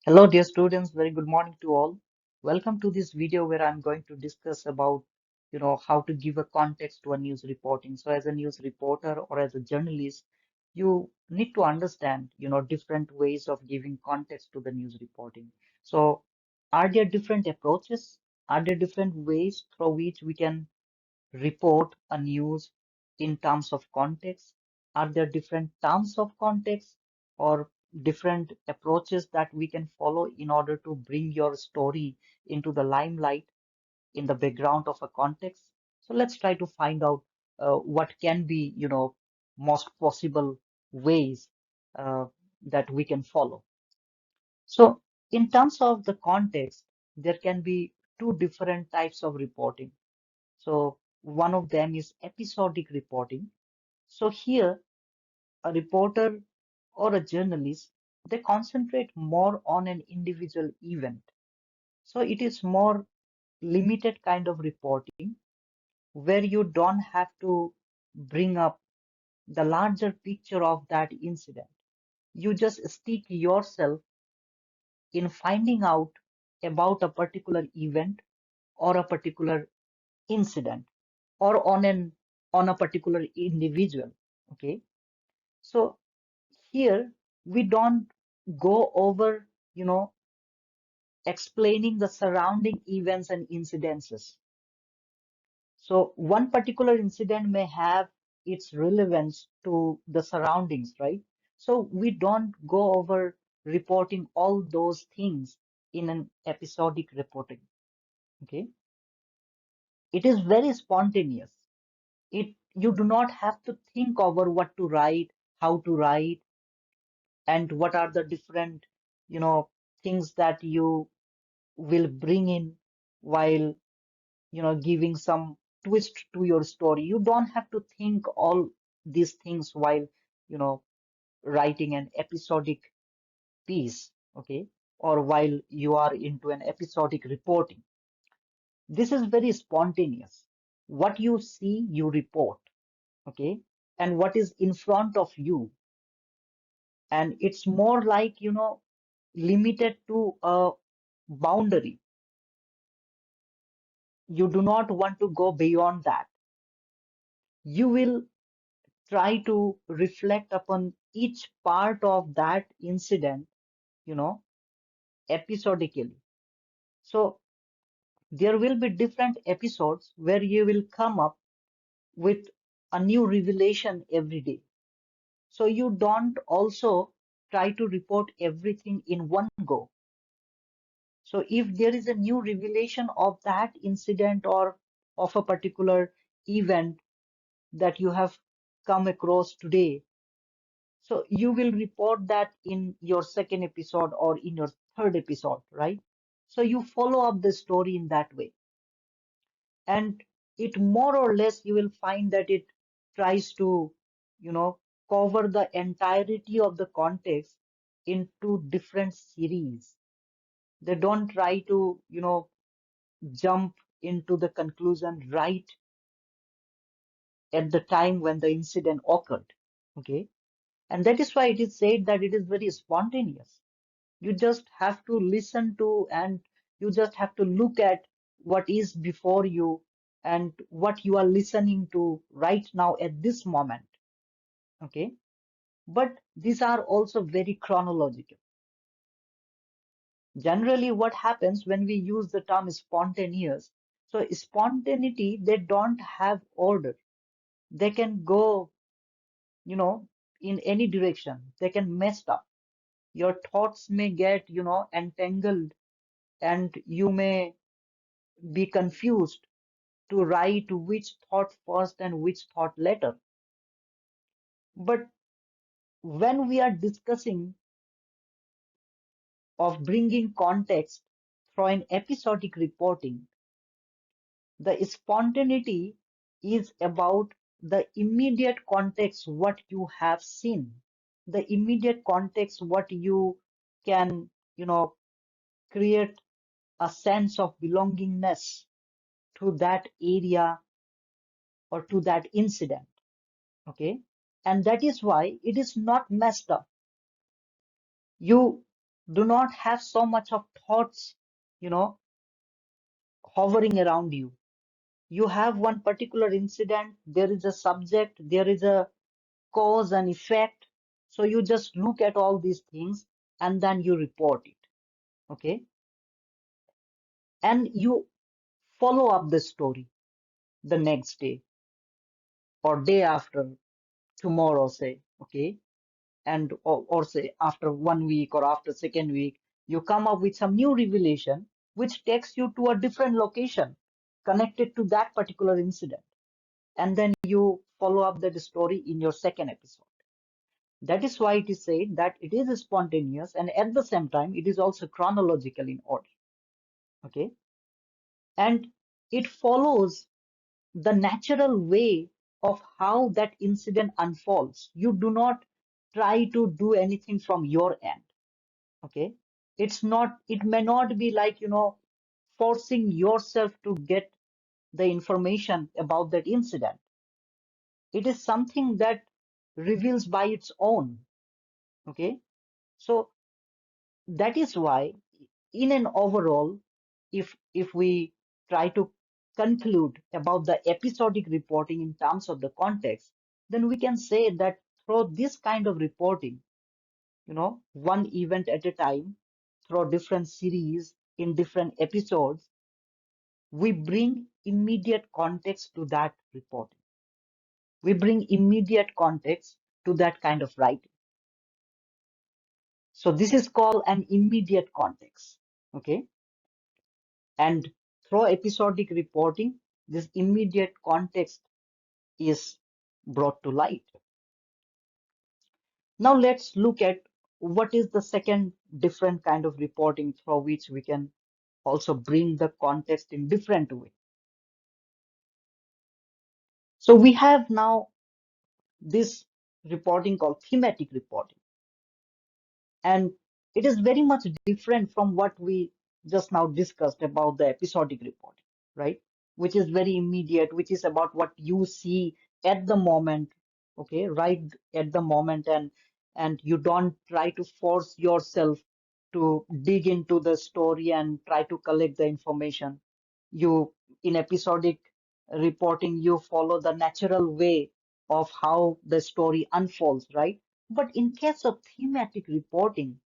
Hello, dear students. Very good morning to all. Welcome to this video where I'm going to discuss about, how to give a context to a news reporting. So as a news reporter or as a journalist, you need to understand, different ways of giving context to the news reporting. So are there different approaches? Are there different ways through which we can report a news in terms of context? Are there different terms of context or different approaches that we can follow in order to bring your story into the limelight in the background of a context? So let's try to find out what can be, most possible ways uh, that we can follow. So in terms of the context, there can be two different types of reporting. So one of them is episodic reporting. So here, a reporter or a journalist, they concentrate more on an individual event. So it is more limited kind of reporting where you don't have to bring up the larger picture of that incident. You just stick yourself in finding out about a particular event or a particular incident or on a particular individual. Okay. So here we don't go over, explaining the surrounding events and incidences. So one particular incident may have its relevance to the surroundings, right? So we don't go over reporting all those things in an episodic reporting. Okay. It is very spontaneous. You do not have to think over what to write, how to write, and what are the different, you know, things that you will bring in while, giving some twist to your story. You don't have to think all these things while, you know, writing an episodic piece, okay, or while you are into an episodic reporting. This is very spontaneous. What you see, you report, okay, and what is in front of you. And it's more like, limited to a boundary. You do not want to go beyond that. You will try to reflect upon each part of that incident, you know, episodically. So there will be different episodes where you will come up with a new revelation every day. So you don't also try to report everything in one go. So if there is a new revelation of that incident or of a particular event that you have come across today, so you will report that in your second episode or in your third episode, right? So you follow up the story in that way. And it more or less you will find that it tries to, you know, cover the entirety of the context into different series. They don't try to, jump into the conclusion right at the time when the incident occurred. Okay. And that is why it is said that it is very spontaneous. You just have to listen to and you just have to look at what is before you and what you are listening to right now at this moment. Okay. But these are also very chronological. Generally, what happens when we use the term spontaneous? So, spontaneity, they don't have order. They can go, you know, in any direction. They can mess up. Your thoughts may get, entangled and you may be confused to write which thought first and which thought later. But when we are discussing of bringing context through an episodic reporting, the spontaneity is about the immediate context, what you have seen, the immediate context, what you can, create a sense of belongingness to that area or to that incident. Okay. And that is why it is not messed up. You do not have so much of thoughts, you know, hovering around you. You have one particular incident, there is a subject, there is a cause and effect. So you just look at all these things and then you report it. Okay. And you follow up the story the next day or day after, tomorrow, say. Okay. And or say after 1 week or after second week, you come up with some new revelation which takes you to a different location connected to that particular incident. And then you follow up that story in your second episode. That is why it is said that it is spontaneous and at the same time it is also chronological in order. Okay. And it follows the natural way of how that incident unfolds. You do not try to do anything from your end. Okay. It may not be like, forcing yourself to get the information about that incident. It is something that reveals by its own. Okay. So that is why in an overall, if we try to conclude about the episodic reporting in terms of the context, then we can say that through this kind of reporting, one event at a time, through different series in different episodes, we bring immediate context to that reporting. We bring immediate context to that kind of writing. So this is called an immediate context. Okay. And through episodic reporting, this immediate context is brought to light. Now let's look at what is the second different kind of reporting through which we can also bring the context in different way. So we have now this reporting called thematic reporting. And it is very much different from what we just now discussed about the episodic reporting, right? Which is very immediate, which is about what you see at the moment, okay, right at the moment, and you don't try to force yourself to dig into the story and try to collect the information. You, in episodic reporting, you follow the natural way of how the story unfolds, right? But in case of thematic reporting,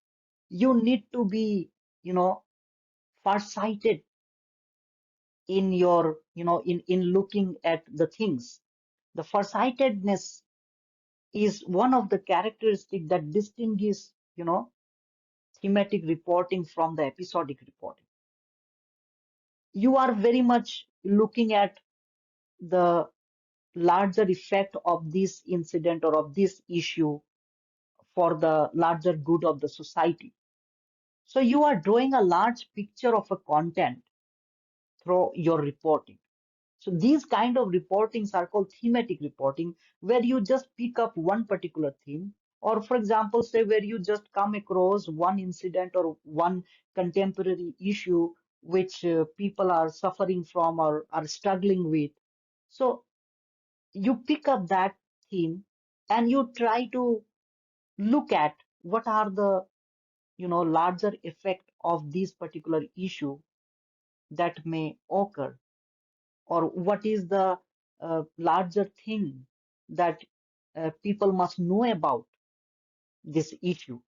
you need to be, farsighted in your, in looking at the things. The farsightedness is one of the characteristics that distinguishes, thematic reporting from the episodic reporting. You are very much looking at the larger effect of this incident or of this issue for the larger good of the society. So you are drawing a large picture of a content through your reporting. So these kind of reportings are called thematic reporting, where you just pick up one particular theme, or for example, say where you just come across one incident or one contemporary issue which people are suffering from or are struggling with. So you pick up that theme and you try to look at what are the larger effect of this particular issue that may occur, or what is the larger thing that people must know about this issue.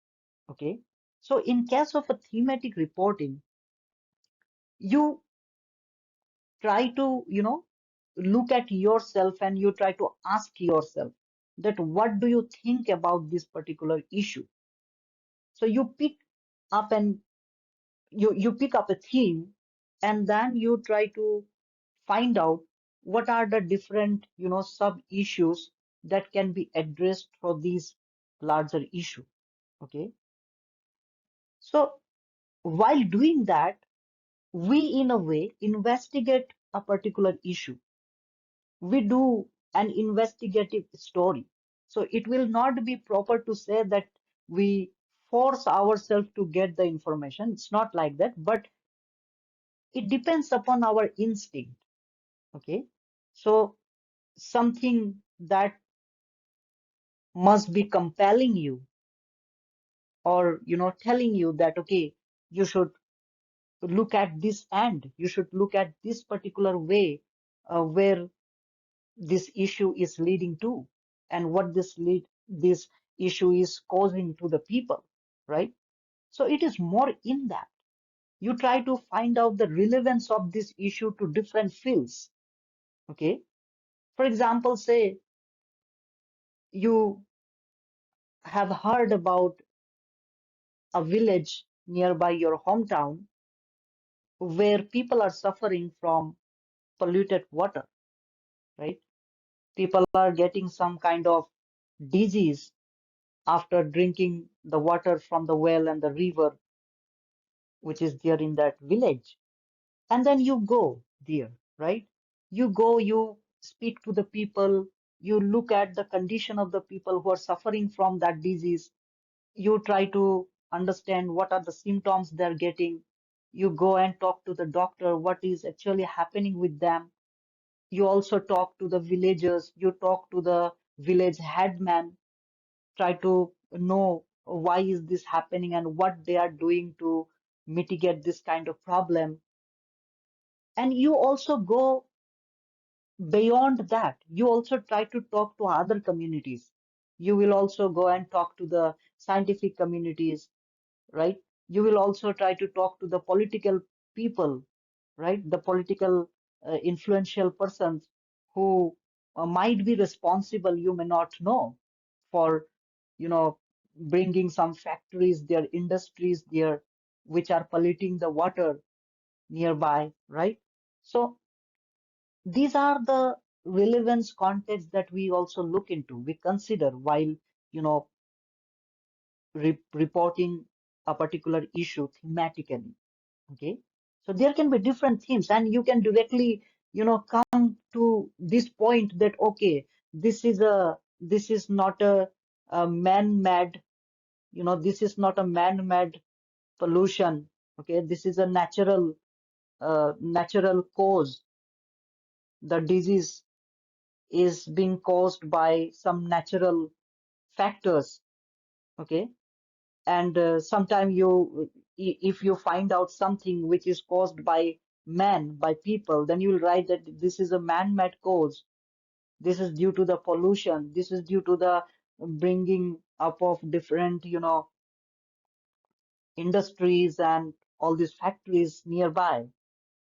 Okay. So in case of a thematic reporting, you try to, look at yourself and you try to ask yourself that what do you think about this particular issue. So you pick up and you pick up a theme and then you try to find out what are the different sub issues that can be addressed for these larger issue. Okay. So while doing that, we in a way investigate a particular issue. We do an investigative story. So it will not be proper to say that we force ourselves to get the information. It's not like that, but it depends upon our instinct. Okay. So something that must be compelling you or telling you that, okay, you should look at this end, you should look at this particular way, where this issue is leading to, and what this issue is causing to the people, right? So it is more in that. You try to find out the relevance of this issue to different fields. Okay. For example, say you have heard about a village nearby your hometown where people are suffering from polluted water, right? People are getting some kind of disease after drinking the water from the well and the river which is there in that village. And then you go there, right? You go, you speak to the people, you look at the condition of the people who are suffering from that disease. You try to understand what are the symptoms they're getting. You go and talk to the doctor, what is actually happening with them. You also talk to the villagers, you talk to the village headman, try to know why is this happening and what they are doing to mitigate this kind of problem. And you also go beyond that. You also try to talk to other communities. You will also go and talk to the scientific communities, right? You will also try to talk to the political people, right? The political influential persons who might be responsible, you may not know, for, you know, bringing some factories, their industries there, which are polluting the water nearby, right? So these are the relevance contexts that we also look into, we consider while, you know, reporting a particular issue thematically. Okay, so there can be different themes, and you can directly, come to this point that, okay, this is not a man-made, this is not a man-made pollution. Okay, this is a natural cause. The disease is being caused by some natural factors. Okay, and sometime if you find out something which is caused by man, by people, then you will write that this is a man-made cause. This is due to the pollution, this is due to the bringing up of different, industries and all these factories nearby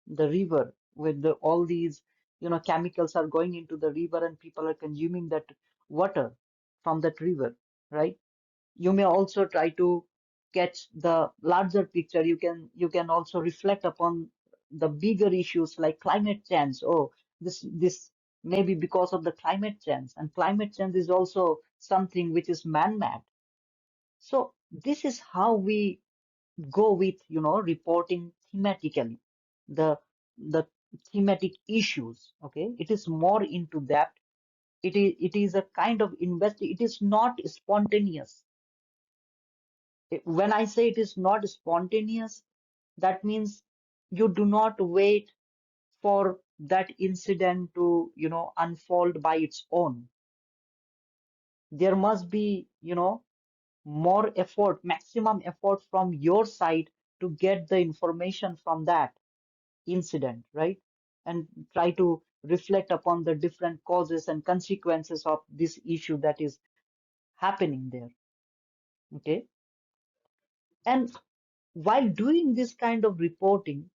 the river, with all these, chemicals are going into the river and people are consuming that water from that river, right? You may also try to catch the larger picture. You can also reflect upon the bigger issues like climate change. Oh, this may be because of the climate change, and climate change is also something which is man-made. So this is how we go with, reporting thematically, the the thematic issues. Okay, it is more into that. It is a kind of it is not spontaneous. When I say it is not spontaneous, that means you do not wait for that incident to, unfold by its own. There must be, more effort, maximum effort from your side to get the information from that incident, right? And try to reflect upon the different causes and consequences of this issue that is happening there. Okay. And while doing this kind of reporting,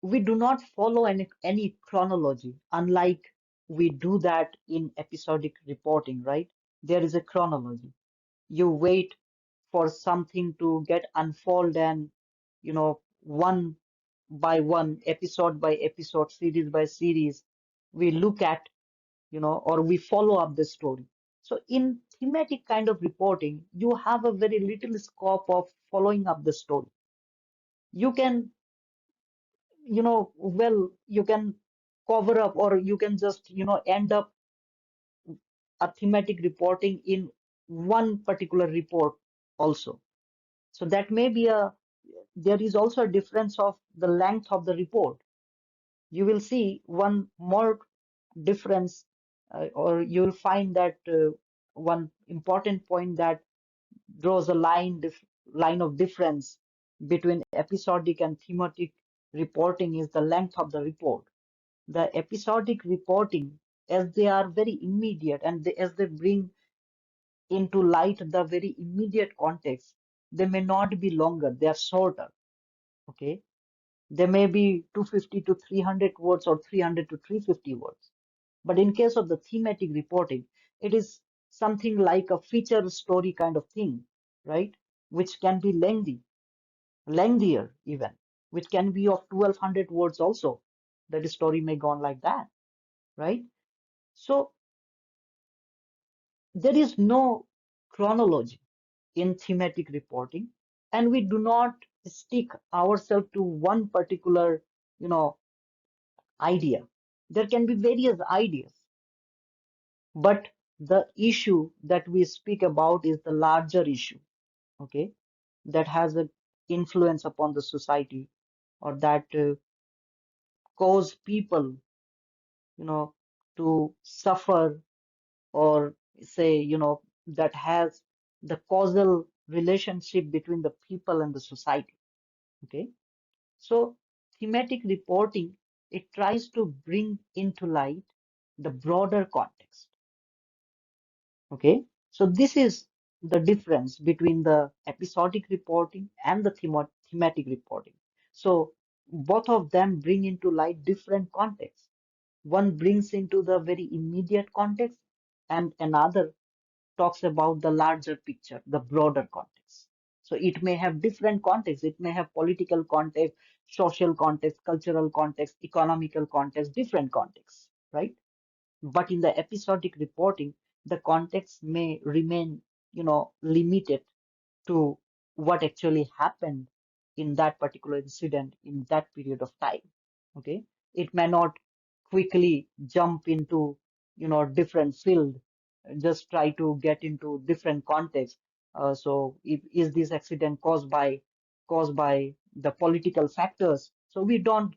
we do not follow any chronology, unlike we do that in episodic reporting, right? There is a chronology. You wait for something to get unfold, and, one by one, episode by episode, series by series, we look at, or we follow up the story. So in thematic kind of reporting, you have a very little scope of following up the story. You can, well, you can cover up, or you can just, end up a thematic reporting in one particular report also. So that may be there is also a difference of the length of the report. You will see one more difference, or you will find that one important point, that draws a line of difference between episodic and thematic reporting is the length of the report. The episodic reporting, as they are very immediate and as they bring into light the very immediate context, they may not be longer, they are shorter. Okay. They may be 250 to 300 words or 300 to 350 words. But in case of the thematic reporting, it is something like a feature story kind of thing, right? Which can be lengthier even, which can be of 1200 words also. That story may go on like that, right? So there is no chronology in thematic reporting, and we do not stick ourselves to one particular, you know, idea. There can be various ideas, but the issue that we speak about is the larger issue, okay, that has an influence upon the society or that cause people, to suffer or say, that has the causal relationship between the people and the society, okay. So thematic reporting, it tries to bring into light the broader context. Okay, so this is the difference between the episodic reporting and the thematic reporting. So both of them bring into light different contexts. One brings into the very immediate context, and another talks about the larger picture, the broader context. So it may have different contexts. It may have political context, social context, cultural context, economical context, different contexts, right? But in the episodic reporting, the context may remain, limited to what actually happened in that particular incident in that period of time. Okay, it may not quickly jump into, different field, just try to get into different context. So, is this accident caused by the political factors? So we don't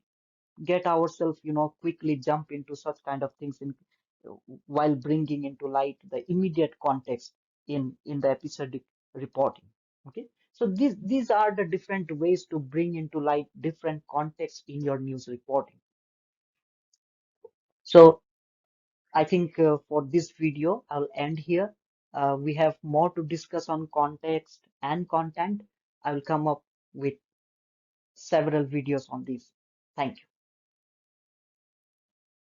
get ourselves, quickly jump into such kind of things while bringing into light the immediate context in the episodic reporting. Okay, so these are the different ways to bring into light different context in your news reporting. So I think for this video I'll end here. We have more to discuss on context and content. I will come up with several videos on this. Thank you.